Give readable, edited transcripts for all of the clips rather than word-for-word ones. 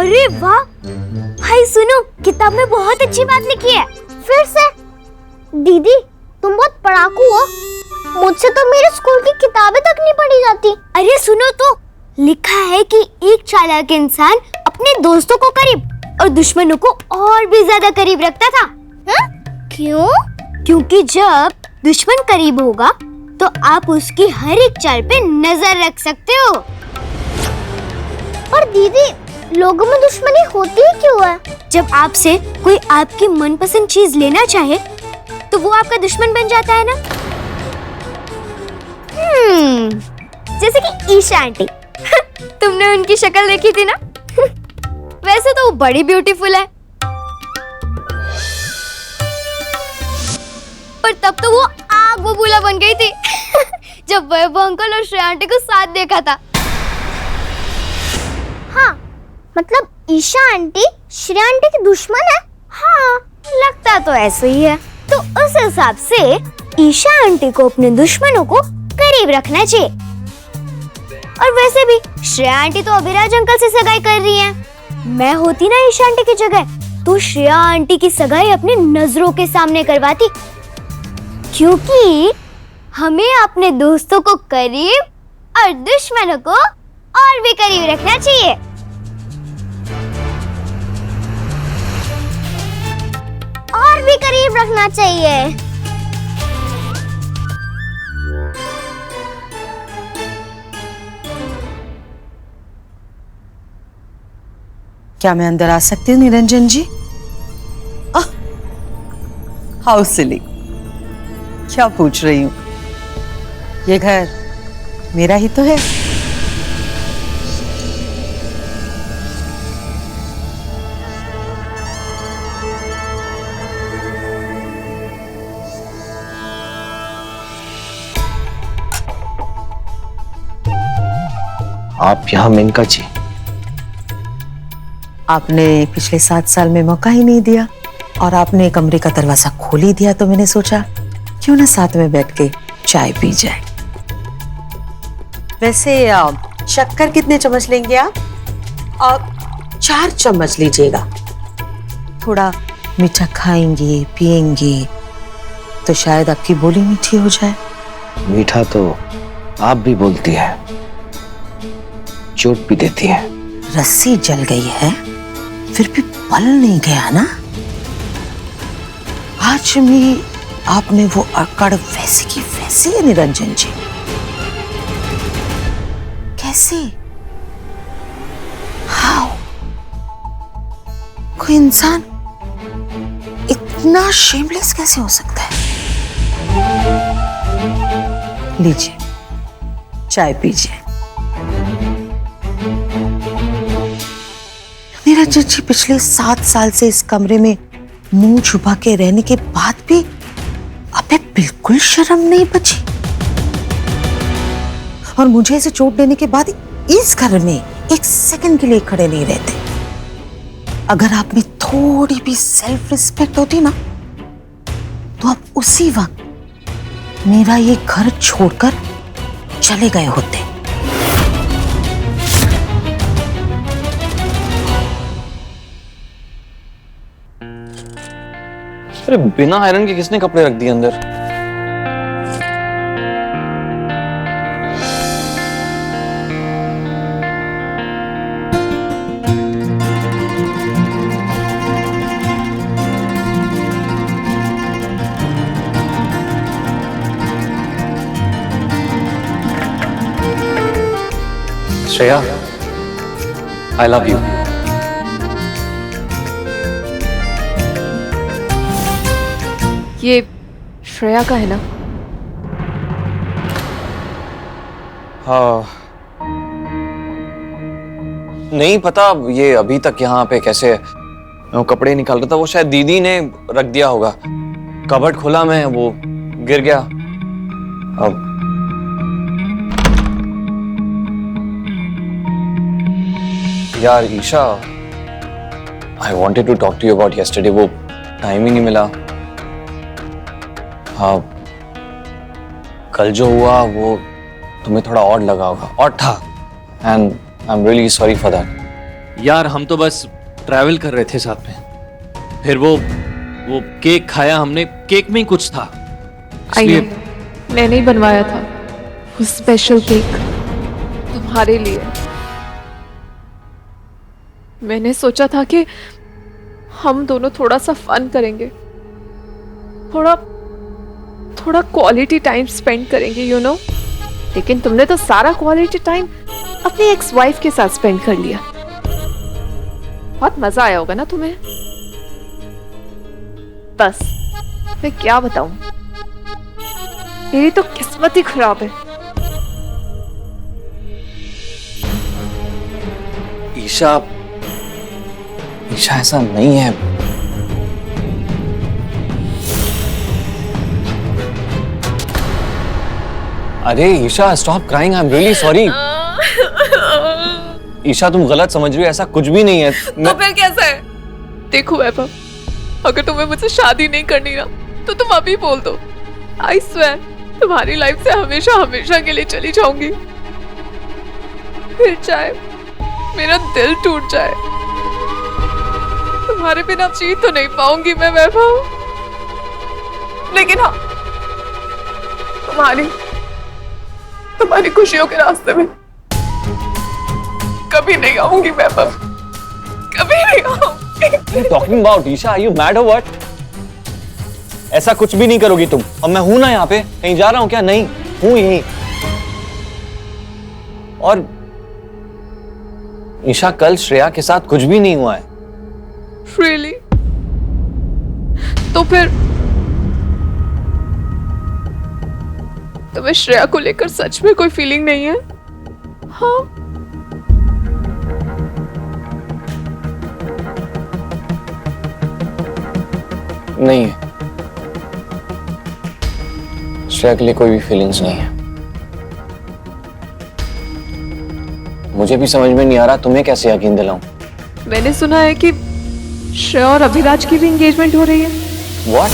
अरे वाह भाई, सुनो किताब में बहुत अच्छी बात लिखी है। फिर से? दीदी तुम बहुत पढ़ाकू हो, मुझसे तो मेरे स्कूल की किताबें तक नहीं पढ़ी जाती। अरे सुनो तो, लिखा है कि एक चालाक इंसान अपने दोस्तों को करीब और दुश्मनों को और भी ज्यादा करीब रखता था। क्यों? क्योंकि जब दुश्मन करीब होगा तो आप उसकी हर एक चाल पे नजर रख सकते हो। और दीदी लोगों में दुश्मनी होती ही क्यों है? जब आपसे कोई आपकी मनपसंद चीज लेना चाहे तो वो आपका दुश्मन बन जाता है ना। जैसे कि ईशा आंटी तुमने उनकी शक्ल देखी थी ना? वैसे तो वो बड़ी ब्यूटीफुल है, पर तब तो वो आग बबूला बन गई थी जब वैभव अंकल और श्रेया आंटी को साथ देखा था। हाँ, मतलब ईशा आंटी श्रेया आंटी की दुश्मन है? हाँ, लगता तो ऐसे ही है। तो उस हिसाब से ईशा आंटी को अपने दुश्मनों को करीब रखना चाहिए। और वैसे भी श्रेया आंटी तो अभिराज अंकल से सगाई कर रही हैं। मैं होती ना ईशा आंटी की जगह तो श्रेया आंटी की सगाई अपनी नजरों के सामने करवाती, क्योंकि हमें अपने दोस्तों को करीब और दुश्मनों को और भी करीब रखना चाहिए। और भी करीब रखना चाहिए। क्या मैं अंदर आ सकती हूँ निरंजन जी? हाउ सिली, क्या पूछ रही हूँ? ये घर मेरा ही तो है। आप यहाँ मेनका जी? आपने पिछले 7 साल में मौका ही नहीं दिया और आपने कमरे का दरवाजा खोल ही दिया, तो मैंने सोचा क्यों ना साथ में बैठ के चाय पी जाए। वैसे शक्कर कितने चम्मच लेंगे आप? 4 चम्मच लीजिएगा। थोड़ा मीठा खाएंगे पिएंगे तो शायद आपकी बोली मीठी हो जाए। मीठा तो आप भी बोलती है, चोट भी देती है। रस्सी जल गई है फिर भी पल नहीं गया ना। आज भी आपने वो अकड़ वैसे की वैसे है निरंजन जी। कैसे? हाउ? कोई इंसान इतना शेमलेस कैसे हो सकता है? लीजिए चाय पीजिए। निरंजन जी पिछले 7 साल से इस कमरे में मुंह छुपा के रहने के बाद भी अबे बिल्कुल शर्म नहीं बची। और मुझे इसे चोट देने के बाद इस घर में 1 सेकंड के लिए खड़े नहीं रहते। अगर आप में थोड़ी भी सेल्फ रिस्पेक्ट होती ना तो आप उसी वक्त मेरा ये घर छोड़कर चले गए होते। अरे बिना आयरन के किसने कपड़े रख दिए अंदर? Shreya, I love you. ये श्रेया का है ना? हाँ, नहीं पता ये अभी तक यहाँ पे कैसे। मैं वो कपड़े निकाल रहा था, वो शायद दीदी ने रख दिया होगा। कबर्ड खोला मैं, वो गिर गया। अब यार Isha, I wanted to talk to you about yesterday, वो टाइम ही नहीं मिला। हाँ, कल जो हुआ वो तुम्हें थोड़ा ऑड लगा होगा, ऑड था, and I am really sorry for that. यार हम तो बस ट्रैवल कर रहे थे साथ में, फिर वो केक खाया हमने, केक में ही कुछ था आई इसलिए। नो, मैंने ही बनवाया था वो स्पेशल केक तुम्हारे लिए। मैंने सोचा था कि हम दोनों थोड़ा सा फन करेंगे, थोड़ा क्वालिटी टाइम स्पेंड करेंगे, यू नो। लेकिन तुमने तो सारा क्वालिटी टाइम अपनी एक्स वाइफ के साथ स्पेंड कर लिया। बहुत मजा आया होगा ना तुम्हें। बस मैं क्या बताऊं, मेरी तो किस्मत ही खराब है। ईशा ऐसा नहीं है। अरे Isha stop crying, I am really sorry. Isha तुम गलत समझ रही हो, ऐसा कुछ भी नहीं है। तो फिर कैसा है? देखो वैभव, अगर तुम्हें मुझसे शादी नहीं करनी ना तो तुम अभी बोल दो। आई स्वेयर तुम्हारी लाइफ से हमेशा हमेशा के लिए चली जाऊंगी। फिर चाहे मेरा दिल टूट जाए, तुम्हारे बिना जी तो नहीं पाऊंगी मैं वैभव। लेकिन हाँ, तुम्हारी खुशियों के रास्ते में कभी नहीं आऊंगी वैभव, कभी नहीं आऊंगी। Talking about Isha, are you mad or what? ऐसा कुछ भी नहीं करोगी तुम। और मैं हूं ना यहाँ पे, कहीं जा रहा हूं क्या? नहीं, हूं यहीं। और ईशा कल श्रेया के साथ कुछ भी नहीं हुआ है। Really? तो फिर तुम्हें श्रेया को लेकर सच में कोई फीलिंग नहीं है? हाँ, नहीं है, श्रेया के लिए कोई भी फीलिंग्स नहीं है। मुझे भी समझ में नहीं आ रहा तुम्हें कैसे यकीन दिलाऊं। मैंने सुना है कि श्रेया और अभिराज की भी एंगेजमेंट हो रही है। What?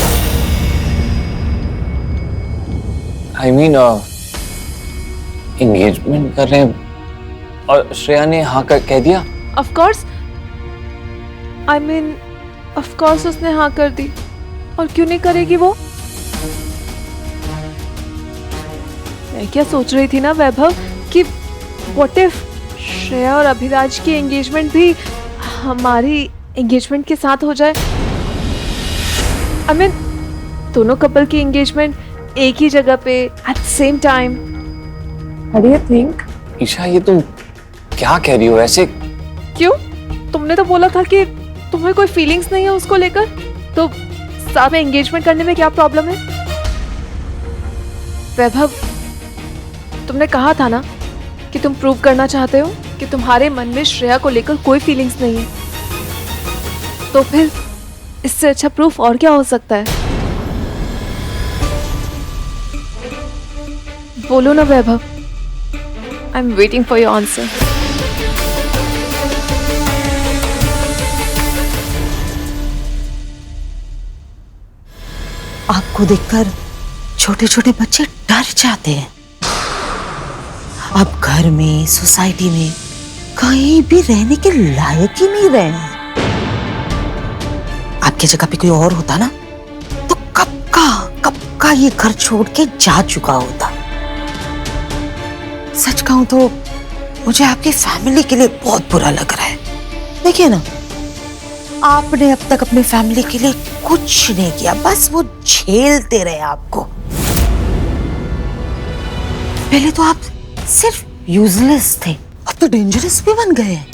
I mean, एंगेजमेंट कर रहे हैं और श्रेया ने हाँ कह दिया? Of course, I mean, of course उसने हाँ कर दी। और क्यों नहीं करेगी वो? मैं क्या सोच रही थी ना वैभव कि what if श्रेया और अभिराज की एंगेजमेंट भी हमारी एंगेजमेंट के साथ हो जाए। I mean, दोनों कपल की एंगेजमेंट एक ही जगह पे at same time. What do you think? Isha ये तुम क्या कह रही हो ऐसे? क्यों? तुमने तो बोला था कि तुम्हें कोई फीलिंग्स नहीं है उसको लेकर, तो साथ में एंगेजमेंट करने में क्या प्रॉब्लम है? वैभव, तुमने कहा था ना कि तुम प्रूव करना चाहते हो कि तुम्हारे मन में श्रेया को लेकर कोई फीलिंग्स नहीं है। तो फिर इससे अच्छा प्रूफ और क्या हो सकता है? बोलो ना Vaibhav, I am waiting for your answer. आपको देखकर छोटे छोटे बच्चे डर जाते हैं। अब घर में, सोसाइटी में कहीं भी रहने के लायक ही नहीं रहे हैं। आपकी जगह पे कोई और होता ना तो कब का ये घर छोड़ के जा चुका होता। सच कहूं तो मुझे आपकी फैमिली के लिए बहुत बुरा लग रहा है। देखिए ना, आपने अब तक अपनी फैमिली के लिए कुछ नहीं किया, बस वो झेलते रहे आपको। पहले तो आप सिर्फ यूजलेस थे, अब तो डेंजरस भी बन गए हैं।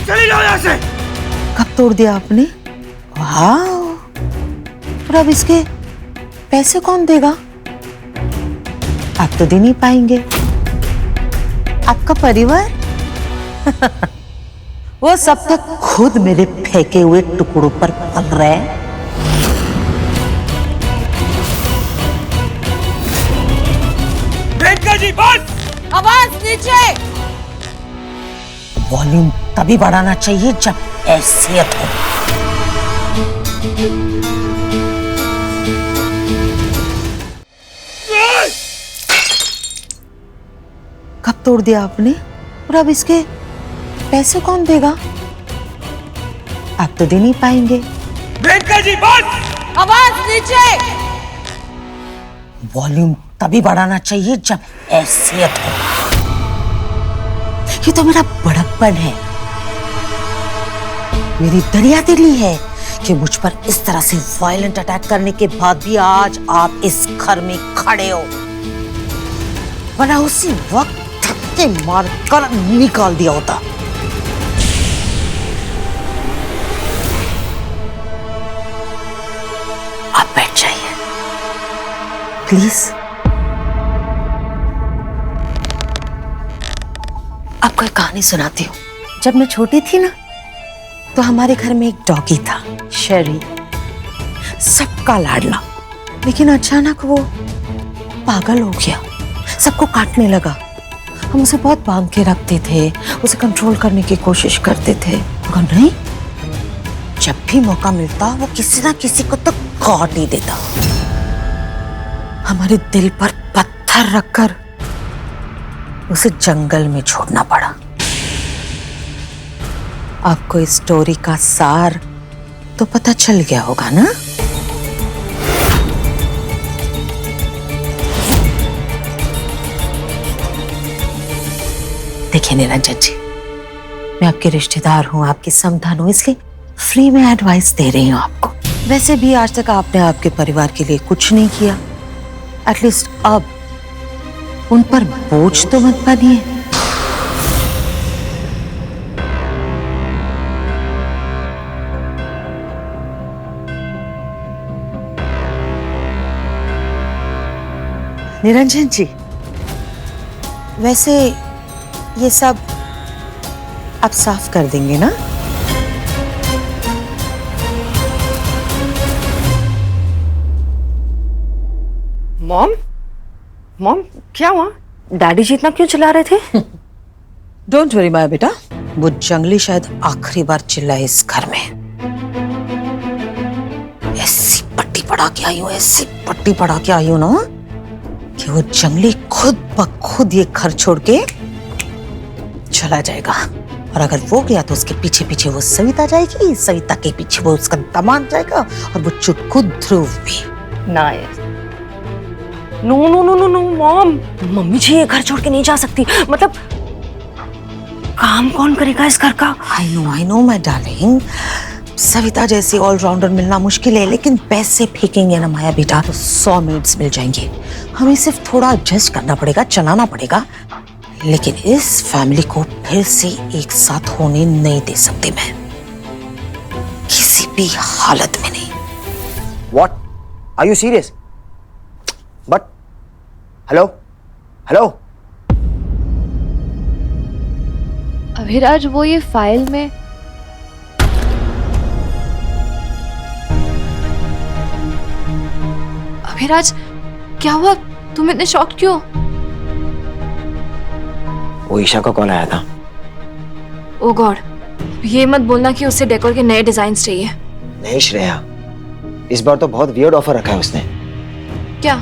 चले जाओ यहाँ से। कब तोड़ दिया आपने? वाह! और अब इसके पैसे कौन देगा? आप तो दे नहीं पाएंगे। आपका परिवार वो सब तक खुद मेरे फेंके हुए टुकड़ों पर पल रहे हैं। रेणुका जी बस। आवाज नीचे। वॉल्यूम तभी बढ़ाना चाहिए जब हैसियत हो। तोड़ दिया आपने, और अब इसके पैसे कौन देगा? आप तो दे नहीं पाएंगे। मेनका जी बस। वॉल्यूम तभी बढ़ाना चाहिए जब हैसियत हो। ये तो मेरा बड़प्पन है, मेरी दरियादिली है कि मुझ पर इस तरह से वायलेंट अटैक करने के बाद भी आज आप इस घर में खड़े हो, वरना उसी वक्त धक्के मारकर निकाल दिया होता। आप बैठ जाइए प्लीज। आपको एक कहानी सुनाती हूँ। जब मैं छोटी थी ना, तो हमारे घर में एक डॉगी था, शेरी, सबका लाडला। लेकिन अचानक वो पागल हो गया, सबको काटने लगा। हम उसे बहुत बांध के रखते थे, उसे कंट्रोल करने की कोशिश करते थे, मगर नहीं, जब भी मौका मिलता वो किसी ना किसी को तो काट ही देता। हमारे दिल पर पत्थर रखकर उसे जंगल में छोड़ना पड़ा। आपको इस स्टोरी का सार तो पता चल गया होगा ना? देखिए निरंजन जी, मैं आपके रिश्तेदार हूं, आपकी समधन हूं, इसलिए फ्री में एडवाइस दे रही हूं आपको। वैसे भी आज तक आपने आपके परिवार के लिए कुछ नहीं किया, एटलीस्ट अब उन पर बोझ तो मत बनिए। निरंजन जी, वैसे ये सब आप साफ कर देंगे ना? मॉम, मॉम क्या हुआ? डैडी जी इतना क्यों चिल्ला रहे थे? डोंट वरी माय बेटा, वो जंगली शायद आखिरी बार चिल्लाए इस घर में। ऐसी पट्टी पड़ा के आई हूँ, ऐसी पट्टी पड़ा के आई हूँ ना कि वो जंगली खुद ब खुद ये घर छोड़ के चला जाएगा। और अगर वो गया तो उसके पीछे पीछे वो सविता जाएगी, सविता के पीछे वो उसका दामाद जाएगा, और वो चुटकू ध्रुव भी। Nice. No no no no no mom, mummy ji ये घर छोड़ के नहीं जा सकती। मतलब काम कौन करेगा इस घर का? I know my darling, Savita जैसी ऑलराउंडर मिलना मुश्किल है, लेकिन पैसे फेंकेंगे ना माया बेटा तो 100 मेड्स मिल जाएंगे। हमें सिर्फ थोड़ा एडजस्ट करना पड़ेगा, चलाना पड़ेगा, लेकिन इस फैमिली को फिर से एक साथ होने नहीं दे सकते मैं, किसी भी हालत में नहीं। What? Are you serious? But hello? Hello? Abhiraj, वो ये फाइल में अभिराज, क्या हुआ? तुम इतने शॉक्ड क्यों? वो ईशा का कॉल आया था। ओ गॉड, ये मत बोलना कि उसे डेकोर के नए डिजाइन्स चाहिए। नहीं श्रेया, इस बार तो बहुत वियर्ड ऑफर रखा है उसने। क्या?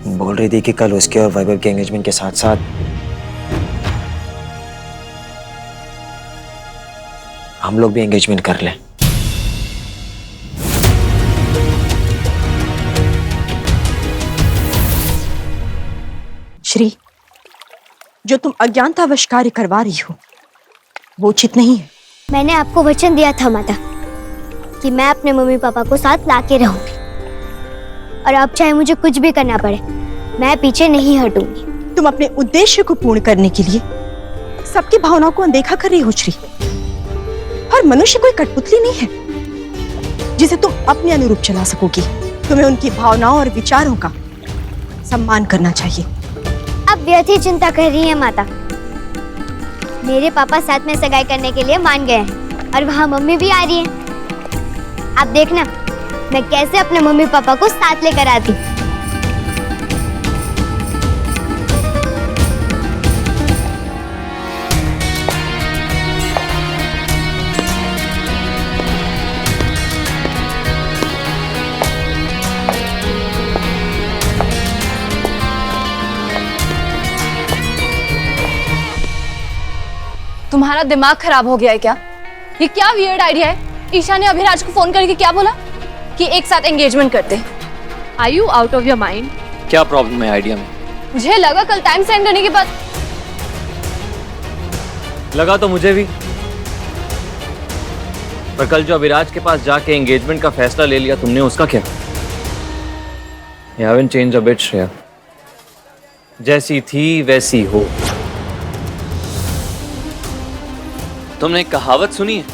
बोल रही थी कि कल उसके और वैभव के एंगेजमेंट के साथ साथ हम लोग भी एंगेजमेंट कर लें। श्री, जो तुम अज्ञानतावश कार्य करवा रही हो वो उचित नहीं है। मैंने आपको वचन दिया था माता कि मैं अपने मम्मी पापा को साथ लाके रहूंगी, और अब चाहे मुझे कुछ भी करना पड़े, मैं पीछे नहीं हटूंगी। तुम अपने उद्देश्य को पूर्ण करने के लिए सबकी भावनाओं को अनदेखा कर रही हो श्री। हर मनुष्य कोई कठपुतली नहीं है जिसे तुम अपने अनुरूप चला सकोगी। तुम्हें उनकी भावनाओं और विचारों का सम्मान करना चाहिए। अब व्यर्थ ही चिंता कर रही है माता। मेरे पापा साथ में सगाई करने के लिए मान गए हैं, और वहाँ मम्मी भी आ रही है। आप देखना मैं कैसे अपने मम्मी पापा को साथ लेकर आती। तुम्हारा दिमाग खराब हो गया है क्या? ये क्या वियर्ड आइडिया है? ईशा ने अभिराज को फोन करके क्या बोला कि एक साथ एंगेजमेंट करते हैं। Are you out of your mind? क्या प्रॉब्लम है आइडिया में? मुझे लगा कल टाइम सेंड करने के बाद। लगा तो मुझे भी, पर कल जो अभिराज के पास जाके एंगेजमेंट का फैसला ले लिया तुमने, उसका क्या? You haven't changed a bit, Shreya. जैसी थी वैसी हो। तुमने एक कहावत सुनी है,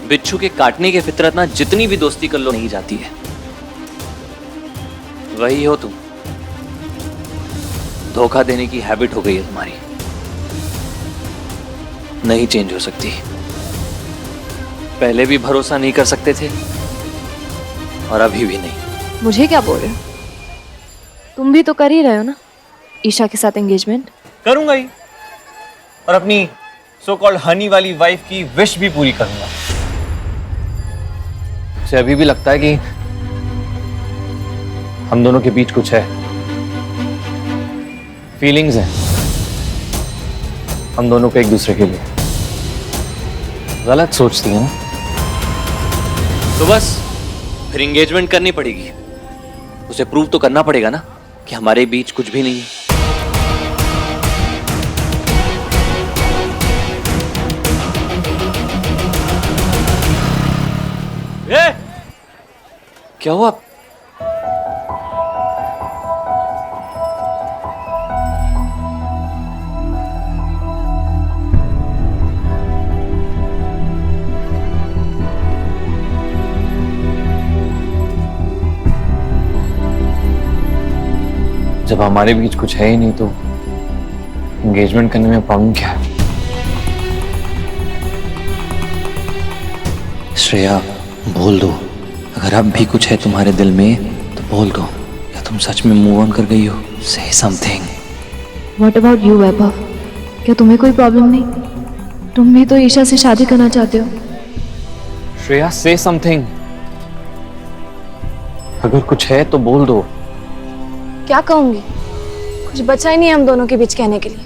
बिच्छू के काटने की फितरत ना जितनी भी दोस्ती कर लो नहीं जाती है। वही हो तुम। धोखा देने की हैबिट हो गई है तुम्हारी, नहीं चेंज हो सकती। पहले भी भरोसा नहीं कर सकते थे और अभी भी नहीं। मुझे क्या बोल रहे हो? तुम भी तो कर ही रहे हो ना ईशा के साथ एंगेजमेंट। करूंगा ही, और अपनी सो कॉल्ड हनी वाली वाइफ की विश भी पूरी करूंगा। मुझे अभी भी लगता है कि हम दोनों के बीच कुछ है, फीलिंग्स हैं हम दोनों को एक दूसरे के लिए। गलत सोचती है ना, तो बस फिर एंगेजमेंट करनी पड़ेगी। उसे प्रूव तो करना पड़ेगा ना कि हमारे बीच कुछ भी नहीं है। क्या हुआ? जब हमारे बीच कुछ है ही नहीं तो एंगेजमेंट करने में प्रॉब्लम क्या है? श्रेया, बोल दो, अगर अब भी कुछ है तुम्हारे दिल में तो बोल दो। या तुम सच में मूव ऑन कर गई हो? Say something. What about you Vaibhav? क्या तुम्हें कोई प्रॉब्लम नहीं? तुम भी तो ईशा से शादी करना चाहते हो। श्रेया, से समथिंग। अगर कुछ है तो बोल दो। क्या कहूंगी? कुछ बचा ही नहीं हम दोनों के बीच कहने के लिए।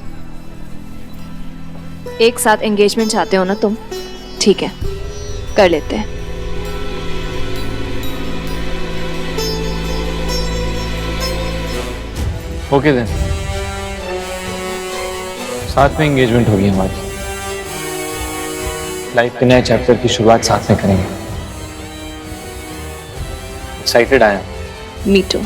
एक साथ एंगेजमेंट चाहते हो ना तुम? ठीक है, कर लेते हैं। ओके देन, साथ में एंगेजमेंट होगी हमारी। लाइफ के नए चैप्टर की शुरुआत साथ में करेंगे। एक्साइटेड आया। Me too.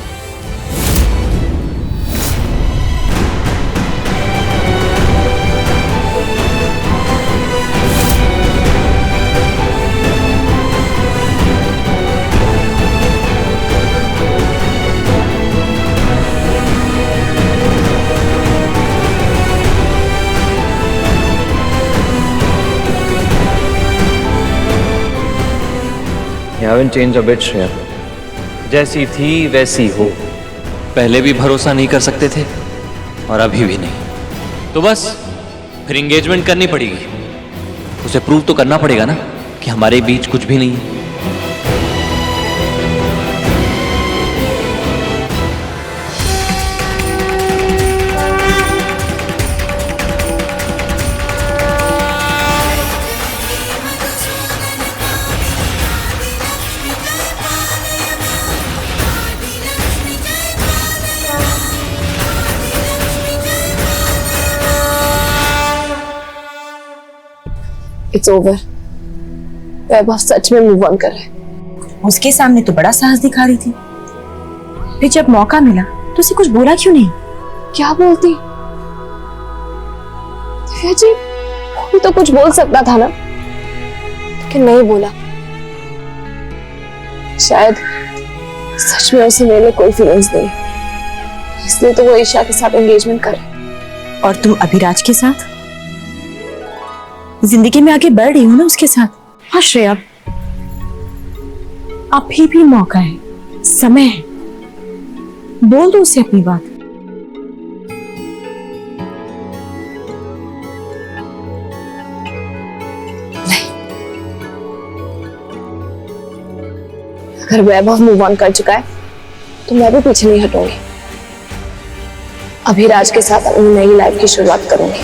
You haven't changed a bit, Shreya. जैसी थी वैसी हो। पहले भी भरोसा नहीं कर सकते थे और अभी भी नहीं, तो बस फिर एंगेजमेंट करनी पड़ेगी। उसे प्रूव तो करना पड़ेगा ना कि हमारे बीच कुछ भी नहीं है। It's over. वैभव सच में मूव ऑन कर रहा है। उसके सामने तो बड़ा साहस दिखा रही थी, फिर जब मौका मिला तो उसे कुछ बोला क्यों नहीं? क्या बोलती? दिव्या जी, कोई तो कुछ बोल सकता था ना, लेकिन नहीं बोला। शायद सच में उसे मेरे लिए कोई फीलिंग्स नहीं, इसलिए तो वो ईशा के साथ एंगेजमेंट कर रहे। और तुम अभिराज के साथ जिंदगी में आगे बढ़ रही हो ना उसके साथ। हाँ श्रेया, अभी भी मौका है, समय है, बोल दो उसे अपनी बात। नहीं, अगर वैभव मूव ऑन कर चुका है तो मैं भी पीछे नहीं हटूंगी। अभिराज के साथ अपनी नई लाइफ की शुरुआत करूंगी।